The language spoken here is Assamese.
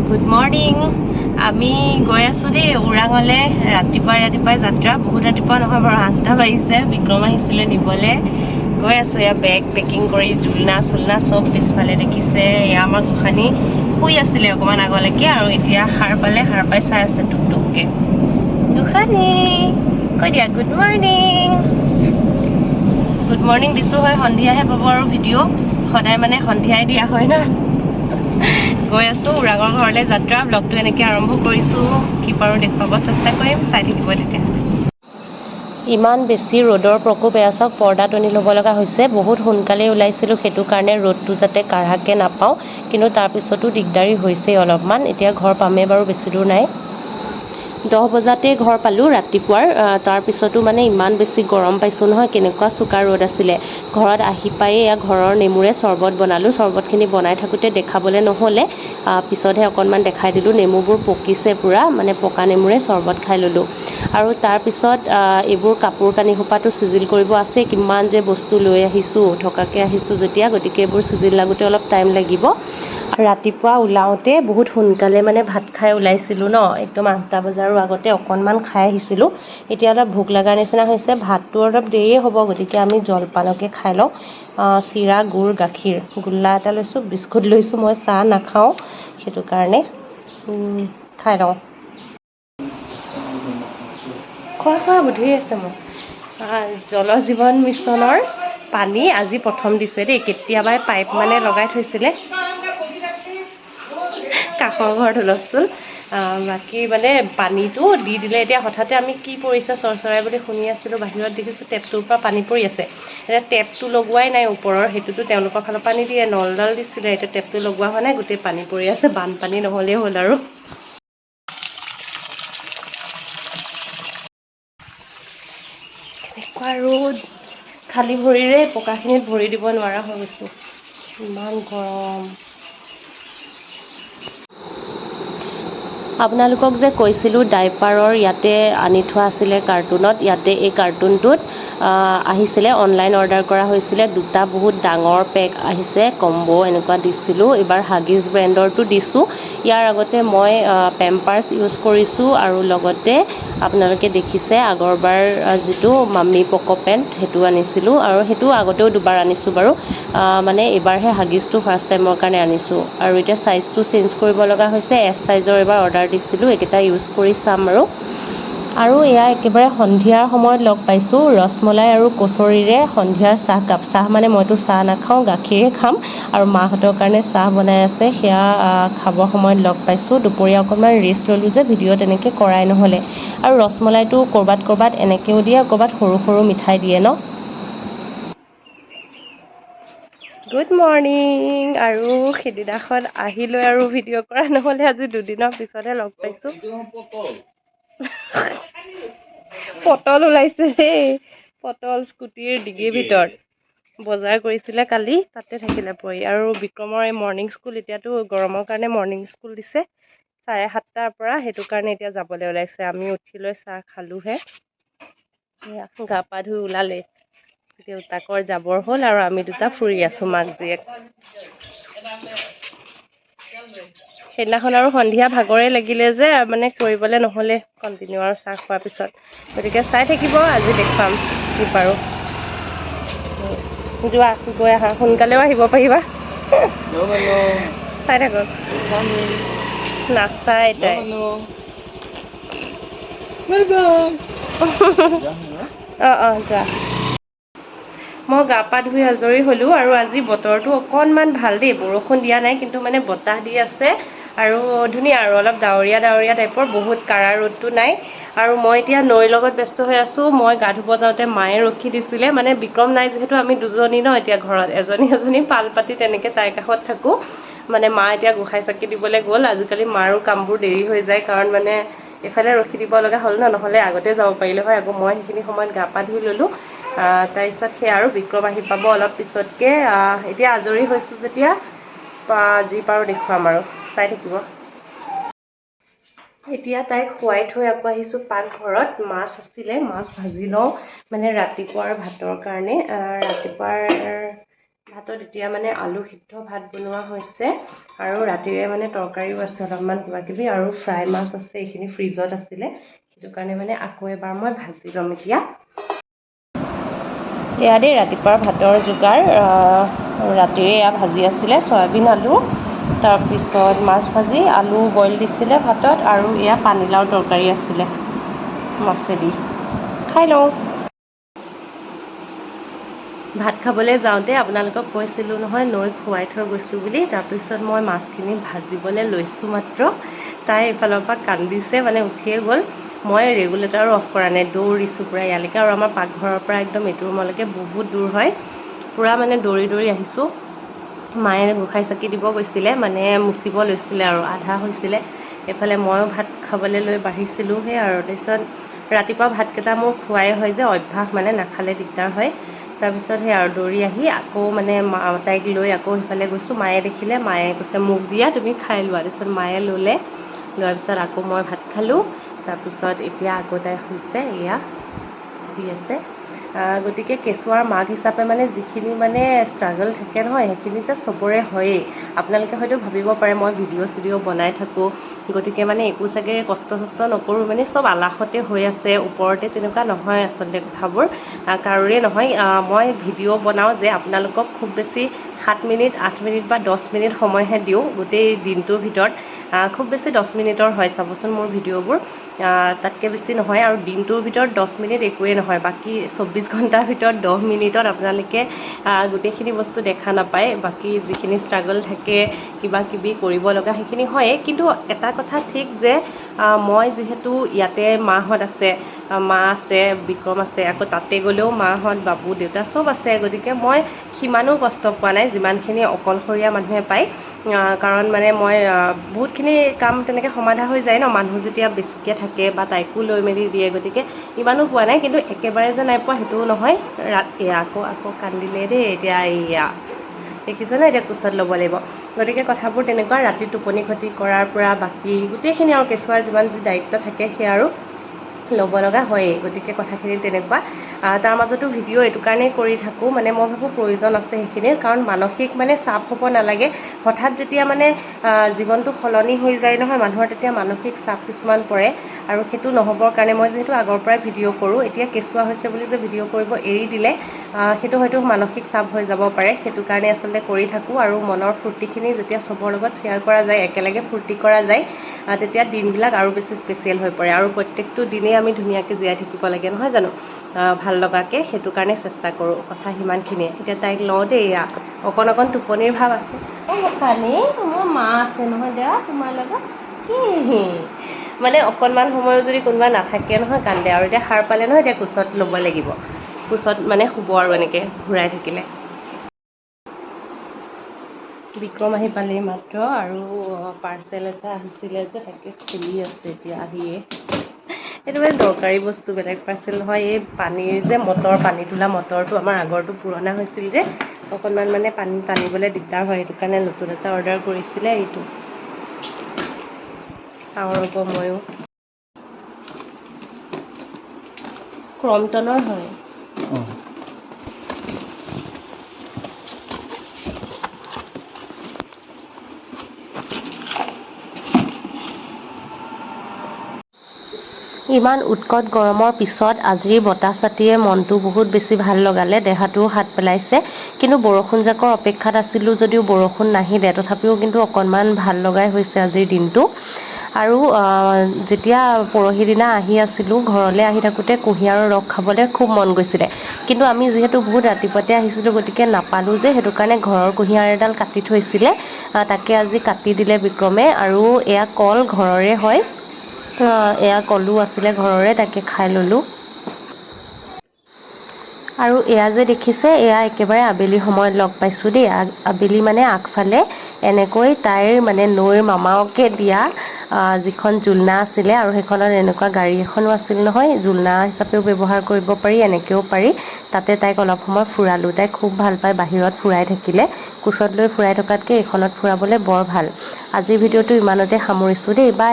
Good morning. আমি গৈ আছোঁ দেই ওৰাঙলৈ। ৰাতিপুৱাই যাত্ৰা, বহুত ৰাতিপুৱা নহয় বাৰু, 8টা বাজিছে। বিক্ৰম আহিছিলে নিবলৈ। গৈ আছোঁ এয়া বেগ পেকিং কৰি, জোলনা চোলনা চব পিছফালে দেখিছে। এয়া আমাৰ গোসানী শুই আছিলে অকণমান আগলৈকে, আৰু এতিয়া সাৰ পাই চাই আছে টুকটুককৈ। গোসানী কৈ দিয়া গুড মৰ্ণিং। গুড মৰ্ণিং দিছোঁ হয়, সন্ধিয়াহে পাব আৰু ভিডিঅ'। সদায় মানে সন্ধিয়াই দিয়া হয় না। গৈ আছোঁ ওৰাঙৰ ঘৰলৈ যাত্ৰা। ব্লগটো এনেকৈ আৰম্ভ কৰিছোঁ, কি পাৰোঁ দেখুৱাব চেষ্টা কৰিম, চাই থাকিব তেতিয়া। ইমান বেছি ৰ'দৰ প্ৰকোপ, এয়া চাওক পৰ্দা টনি ল'ব লগা হৈছে। বহুত সোনকালে ওলাইছিলোঁ, সেইটো কাৰণে ৰ'দটো যাতে কাঢ়াকৈ নাপাওঁ, কিন্তু তাৰপিছতো দিগদাৰী হৈছেই অলপমান। এতিয়া ঘৰ পামেই বাৰু, বেছি দূৰ নাই। 10 বজাতে ঘৰ পালোঁ ৰাতিপুৱাৰ। তাৰপিছতো মানে ইমান বেছি গৰম পাইছোঁ নহয়, কেনেকুৱা চোকা ৰ'দ আছিলে। ঘৰত আহি পায়ে এয়া ঘৰৰ নেমুৰে চৰ্বত বনালোঁ। চৰ্বতখিনি বনাই থাকোঁতে দেখাবলৈ নহ'লে, পিছতহে অকণমান দেখাই দিলোঁ। নেমুবোৰ পকিছে পূৰা, মানে পকা নেমুৰে চৰ্বত খাই ল'লোঁ। আৰু তাৰপিছত এইবোৰ কাপোৰ কানি সোপাটো চিজিল কৰিব আছে। কিমান যে বস্তু লৈ আহিছোঁ, থকাকৈ আহিছোঁ যেতিয়া, গতিকে এইবোৰ চিজিল লাগোঁতে অলপ টাইম লাগিব। ৰাতিপুৱা ওলাওঁতে বহুত সোনকালে মানে ভাত খাই ওলাইছিলোঁ ন, একদম 8টা বজাৰো আগতে অকণমান খাই আহিছিলোঁ। এতিয়া অলপ ভোক লগাৰ নিচিনা হৈছে। ভাতটো অলপ দেৰিয়ে হ'ব, গতিকে আমি জলপানকে খাই লওঁ। চিৰা, গুড়, গাখীৰ, গোল্লা এটা লৈছোঁ, বিস্কুট লৈছোঁ। মই চাহ নাখাওঁ, সেইটো কাৰণে খাই লওঁ। খোৱা বুদ্ধি আছে মোৰ। জল জীৱন মিছনৰ পানী আজি প্ৰথম দিছে দেই। কেতিয়াবাই পাইপ মানে লগাই থৈছিলে কাষৰ ঘৰত হুলস্থুল। বাকী মানে পানীটো দি দিলে। এতিয়া হঠাতে আমি কি পৰিছে চৰচৰাই বুলি শুনি আছিলোঁ, বাহিৰত দেখিছোঁ টেপটোৰ পৰা পানী পৰি আছে। এতিয়া টেপটো লগোৱাই নাই ওপৰৰ, সেইটোতো তেওঁলোকৰ ফালৰ পৰা নিদিয়ে, নলডাল দিছিলে। এতিয়া টেপটো লগোৱা হোৱা নাই, গোটেই পানী পৰি আছে। বানপানী নহ'লেই হ'ল আৰু। এনেকুৱা ৰ'দ, খালী ভৰিৰে পকাখিনিত ভৰি দিব নোৱাৰা হৈ গৈছোঁ, ইমান গৰম। আপোনালোকক যে কৈছিলোঁ ডাইপাৰৰ ইয়াতে আনি থোৱা আছিলে কাৰ্টুনত, ইয়াতে এই কাৰ্টুনটোত আহিছিলে, অনলাইন অৰ্ডাৰ কৰা হৈছিলে। 2টা বহুত ডাঙৰ পেক আহিছে, কম্ব' এনেকুৱা দিছিলোঁ। এইবাৰ হাগিছ ব্ৰেণ্ডৰটো দিছোঁ। ইয়াৰ আগতে মই পেম্পাৰ্ছ ইউজ কৰিছোঁ, আৰু লগতে আপোনালোকে দেখিছে আগৰবাৰ যিটো মাম্মী পক' পেণ্ট, সেইটো আনিছিলোঁ। আৰু সেইটো আগতেও 2বাৰ আনিছোঁ বাৰু, মানে এইবাৰহে হাগিছটো ফাৰ্ষ্ট টাইমৰ কাৰণে আনিছোঁ। আৰু এতিয়া চাইজটো চেঞ্জ কৰিব লগা হৈছে। S চাইজৰ এইবাৰ অৰ্ডাৰ দিছিলোঁ, এইকেইটা ইউজ কৰি চাম আৰু এয়া একেবাৰে সন্ধিয়াৰ সময়ত লগ পাইছোঁ ৰসমলাই আৰু কচৰিৰে সন্ধিয়াৰ চাহকাপ। চাহ মানে মইতো চাহ নাখাওঁ, গাখীৰে খাম, আৰু মাহঁতৰ কাৰণে চাহ বনাই আছে, সেয়া খাবৰ সময়ত লগ পাইছোঁ। দুপৰীয়া অকণমান ৰেষ্ট ল'লোঁ যে, ভিডিঅ' তেনেকৈ কৰাই নহ'লে। আৰু ৰসমলাইটো ক'ৰবাত এনেকৈও দিয়ে, ক'ৰবাত সৰু সৰু মিঠাই দিয়ে ন। Good morning. আৰু সিদিনাখন আহিলৈ আৰু ভিডিঅ' কৰা নহ'লে, আজি 2 দিনৰ পিছতহে লগ পাইছোঁ। পটল ওলাইছে দেই, পটল স্কুটিৰ ডিগিৰ ভিতৰত। বজাৰ কৰিছিলে কালি, তাতে থাকিলে পৰি। আৰু বিক্ৰমৰ এই মৰ্ণিং স্কুল, এতিয়াতো গৰমৰ কাৰণে মৰ্ণিং স্কুল দিছে 7:30টাৰ পৰা, সেইটো কাৰণে এতিয়া যাবলৈ ওলাইছে। আমি উঠি লৈ চাহ খালোঁহে, গা পা ধুই ওলালে। দেউতাকৰ যাবৰ হ'ল, আৰু আমি 2টা ফুৰি আছোঁ মাক জীয়েক। সেইদিনাখন আৰু সন্ধিয়া ভাগৰে লাগিলে যে, মানে কৰিবলৈ নহ'লে কণ্টিনিউ আৰু চাহ খোৱাৰ পিছত, গতিকে চাই থাকিব, আজি দেখুৱাম কি পাৰোঁ। যোৱা, গৈ আহা, সোনকালেও আহিব পাৰিবা। চাই থাকক, নাচাই তাই। যোৱা। মই গা পা ধুই আজৰি হ'লোঁ, আৰু আজি বতৰটো অকণমান ভাল দেই। বৰষুণ দিয়া নাই, কিন্তু মানে বতাহ দি আছে, আৰু ধুনীয়া, আৰু অলপ ডাৱৰীয়া টাইপৰ, বহুত কাঢ়া ৰ'দটো নাই। আৰু মই এতিয়া নৈৰ লগত ব্যস্ত হৈ আছোঁ। মই গা ধুব যাওঁতে মায়ে ৰখি দিছিলে, মানে বিক্ৰম নাই যিহেতু আমি 2জনী ন এতিয়া ঘৰত, এজনী পাল পাতি তেনেকৈ তাইৰ কাষত থাকোঁ। মানে মা এতিয়া গোঁসাই চাকি দিবলৈ গ'ল। আজিকালি মাৰো কামবোৰ দেৰি হৈ যায়, কাৰণ মানে এইফালে ৰখি দিব লগা হ'ল ন, নহ'লে আগতে যাব পাৰিলে হয়। আকৌ মই সেইখিনি সময়ত গা পা ধুই ল'লোঁ। তাৰপিছত সেয়া, আৰু বিক্ৰম আহি পাব অলপ পিছতকৈ। এতিয়া আজৰি হৈছোঁ যেতিয়া, যি পাৰোঁ দেখুৱাম আৰু, চাই থাকিব। এতিয়া তাইক শুৱাই থৈ আকৌ আহিছোঁ পাকঘৰত। মাছ আছিলে, মাছ ভাজি লওঁ, মানে ৰাতিপুৱাৰ ভাতৰ কাৰণে। ৰাতিপুৱাৰ ভাতত এতিয়া মানে আলু সিদ্ধ ভাত বনোৱা হৈছে আৰু ৰাতিৰে মানে তৰকাৰীও আছে অলপমান কিবাকিবি আৰু ফ্ৰাই মাছ আছে, এইখিনি ফ্ৰিজত আছিলে, সেইটো কাৰণে মানে আকৌ এবাৰ মই ভাজি ল'ম এতিয়া। এয়া দেই ৰাতিপুৱাৰ ভাতৰ যোগাৰ। ৰাতিৰে এয়া ভাজি আছিলে চয়াবিন আলু, তাৰপিছত মাছ ভাজি, আলু বইল দিছিলে ভাতত আৰু এয়া পানীলাওৰ তৰকাৰী আছিলে মাছেদি। খাই লওঁ। ভাত খাবলৈ যাওঁতে আপোনালোকক কৈছিলোঁ নহয় নৈ খুৱাই থৈ গৈছোঁ বুলি, তাৰপিছত মই মাছখিনি ভাজিবলৈ লৈছোঁ মাত্ৰ তাই এইফালৰ পৰা কান্দিছে, মানে উঠিয়ে গ'ল। মই ৰেগুলেটাৰো অফ কৰা নাই, দৌৰিছোঁ পূৰা ইয়ালৈকে, আৰু আমাৰ পাকঘৰৰ পৰা একদম এইটো ৰুমলৈকে বহুত দূৰ হয়, পূৰা মানে দৌৰি দৌৰি আহিছোঁ। মায়ে গোঁসাই চাকি দিব গৈছিলে, মানে মুচিব লৈছিলে আৰু আধা হৈছিলে। এইফালে ময়ো ভাত খাবলৈ লৈ বাঢ়িছিলোঁ সেই আৰু। তাৰপিছত ৰাতিপুৱা ভাতকেইটা মোৰ খোৱাই হয় যে, অভ্যাস মানে নাখালে দিগদাৰ হয়। তাৰপিছত সেই আৰু দৌৰি আহি আকৌ মানে তাইক লৈ আকৌ সিফালে গৈছোঁ। মায়ে দেখিলে, মায়ে কৈছে মোক দিয়া, তুমি খাই লোৱা। তাৰপিছত মায়ে ল'লে, লোৱাৰ পিছত আকৌ মই ভাত খালোঁ। তাৰপিছত এতিয়া আকৌ তাই শুইছে, এয়া শুই আছে। গতিকে কেঁচুৱাৰ মাক হিচাপে মানে যিখিনি মানে ষ্ট্ৰাগল থাকে নহয়, সেইখিনি যে চবৰে হয়েই। আপোনালোকে হয়তো ভাবিব পাৰে মই ভিডিঅ' চিডিঅ' বনাই থাকোঁ, গতিকে মানে একো চাগে কষ্ট চষ্ট নকৰোঁ, মানে চব আলাসতে হৈ আছে ওপৰতে, তেনেকুৱা নহয় আচলতে কথাবোৰ কাৰোৰে নহয়। মই ভিডিঅ' বনাওঁ যে আপোনালোকক খুব বেছি 7 মিনিট 8 মিনিট বা 10 মিনিট সময়হে দিওঁ গোটেই দিনটোৰ ভিতৰত। খুব বেছি 10 মিনিটৰ হয় চাবচোন মোৰ ভিডিঅ'বোৰ, তাতকৈ বেছি নহয়। আৰু দিনটোৰ ভিতৰত 10 মিনিট একোৱেই নহয়, বাকী 24 ঘণ্টাৰ ভিতৰত 10 মিনিটত আপোনালোকে গোটেইখিনি বস্তু দেখা নাপায়। বাকী যিখিনি ষ্ট্ৰাগল থাকে, কিবা কিবি কৰিব লগা, সেইখিনি হয়েই। কিন্তু এটা কথা ঠিক যে মই যিহেতু ইয়াতে মাহঁত আছে, মা আছে, বিক্ৰম আছে, আকৌ তাতে গ'লেও মাহঁত, বাবু, দেউতা চব আছে, গতিকে মই সিমানো কষ্ট পোৱা নাই যিমানখিনি অকলশৰীয়া মানুহে পায়। কাৰণ মানে মই বহুতখিনি কাম তেনেকৈ সমাধা হৈ যায় ন, মানুহ যেতিয়া বেছিকৈ থাকে বা তাইকো লৈ মেলি দিয়ে, গতিকে ইমানো পোৱা নাই। কিন্তু একেবাৰে যে নাই পোৱা সেইটোও নহয়। ৰাতি আকৌ কান্দিলে দেই এতিয়া, এয়া দেখিছেনে, এতিয়া কোচত ল'ব লাগিব। গতিকে কথাবোৰ তেনেকুৱা, ৰাতি টোপনি ক্ষতি কৰাৰ পৰা বাকী গোটেইখিনি আৰু কেঁচুৱাৰ যিমান যি দায়িত্ব থাকে সেয়া আৰু ল'ব লগা হয়েই। গতিকে কথাখিনি তেনেকুৱা। তাৰ মাজতো ভিডিঅ' এইটো কাৰণেই কৰি থাকোঁ, মানে মই ভাবোঁ প্ৰয়োজন আছে সেইখিনিৰ, কাৰণ মানসিক মানে চাপ হ'ব নালাগে। হঠাৎ যেতিয়া মানে জীৱনটো সলনি হৈ যায় নহয় মানুহৰ, তেতিয়া মানসিক চাপ কিছুমান পৰে, আৰু সেইটো নহ'বৰ কাৰণে মই যিহেতু আগৰ পৰাই ভিডিঅ' কৰোঁ, এতিয়া কেঁচুৱা হৈছে বুলি যে ভিডিঅ' কৰিব এৰি দিলে সেইটো হয়তো মানসিক চাপ হৈ যাব পাৰে। সেইটো কাৰণে আচলতে কৰি থাকোঁ, আৰু মনৰ ফূৰ্তিখিনি যেতিয়া চবৰ লগত শ্বেয়াৰ কৰা যায়, একেলগে ফূৰ্তি কৰা যায়, তেতিয়া দিনবিলাক আৰু বেছি স্পেচিয়েল হৈ পৰে। আৰু প্ৰত্যেকটো দিনেই আমি ধুনীয়াকৈ জীয়াই থাকিব লাগে, নহয় জানো, ভাল লগাকৈ। সেইটো কাৰণে চেষ্টা কৰোঁ, কথা সিমানখিনিয়ে। এতিয়া তাইক লওঁ দেই, এয়া অকণ অকণ টোপনিৰ ভাৱ আছে। কানি মোৰ মা আছে নহয় দিয়া তোমাৰ লগত, কি মানে অকণমান সময়ো যদি কোনোবা নাথাকে নহয় কান্দে। আৰু এতিয়া সাৰ পালে নহয়, এতিয়া কোচত ল'ব লাগিব, কোচত মানে শুব আৰু এনেকৈ ঘূৰাই থাকিলে। বিক্ৰম আহি পালেই মাত্ৰ, আৰু পাৰ্চেল এটা আহিছিলে যে তাকে খুলি আছে এতিয়া আহিয়ে। এইটো মানে দৰকাৰী বস্তু, বেলেগ পাৰ্চেল নহয়। এই পানীৰ যে মটৰ, পানী তোলা মটৰটো আমাৰ আগৰটো পুৰণা হৈছিল যে, অকণমান মানে পানী টানিবলৈ দিগদাৰ হয়, সেইটো কাৰণে নতুন এটা অৰ্ডাৰ কৰিছিলে। এইটো চাওঁ ৰ'ব, ময়ো ক্ৰমটনৰ হয়। ইমান উৎকট গৰমৰ পিছত আজিৰ বতাহ চাতিয়ে মনটো বহুত বেছি ভাল লগালে, দেহাটোও হাত পেলাইছে। কিন্তু বৰষুণ জাকৰ অপেক্ষাত আছিলোঁ যদিও বৰষুণ নাহিলে, তথাপিও কিন্তু অকণমান ভাল লগাই হৈছে আজিৰ দিনটো। আৰু যেতিয়া পৰহি দিনা আহি আছিলোঁ, ঘৰলৈ আহি থাকোঁতে কুঁহিয়াৰৰ ৰস খাবলৈ খুব মন গৈছিলে, কিন্তু আমি যিহেতু বহুত ৰাতিপুৱাতে আহিছিলোঁ, গতিকে নাপালোঁ যে, সেইটো কাৰণে ঘৰৰ কুঁহিয়াৰ এডাল কাটি থৈছিলে, তাকে আজি কাটি দিলে বিক্ৰমে। আৰু এয়া কল ঘৰৰে হয়, এয়া কলো আছিলে ঘৰৰে, তাকে খাই ল'লোঁ। আৰু এয়া যে দেখিছে, এয়া একেবাৰে আবেলি সময়ত লগ পাইছোঁ দেই। আবেলি মানে আগফালে এনেকৈ তাইৰ মানে নৈৰ মামাকে দিয়া যিখন জুলনা আছিলে, আৰু সেইখনত এনেকুৱা গাড়ী এখনো আছিল নহয়, জুলনা হিচাপেও ব্যৱহাৰ কৰিব পাৰি, এনেকৈও পাৰি। তাতে তাইক অলপ সময় ফুৰালোঁ। তাই খুব ভাল পায় বাহিৰত ফুৰাই থাকিলে, কোচত লৈ ফুৰাই থকাতকৈ এইখনত ফুৰাবলৈ বৰ ভাল। আজিৰ ভিডিঅ'টো ইমানতে সামৰিছোঁ দেই, বাই।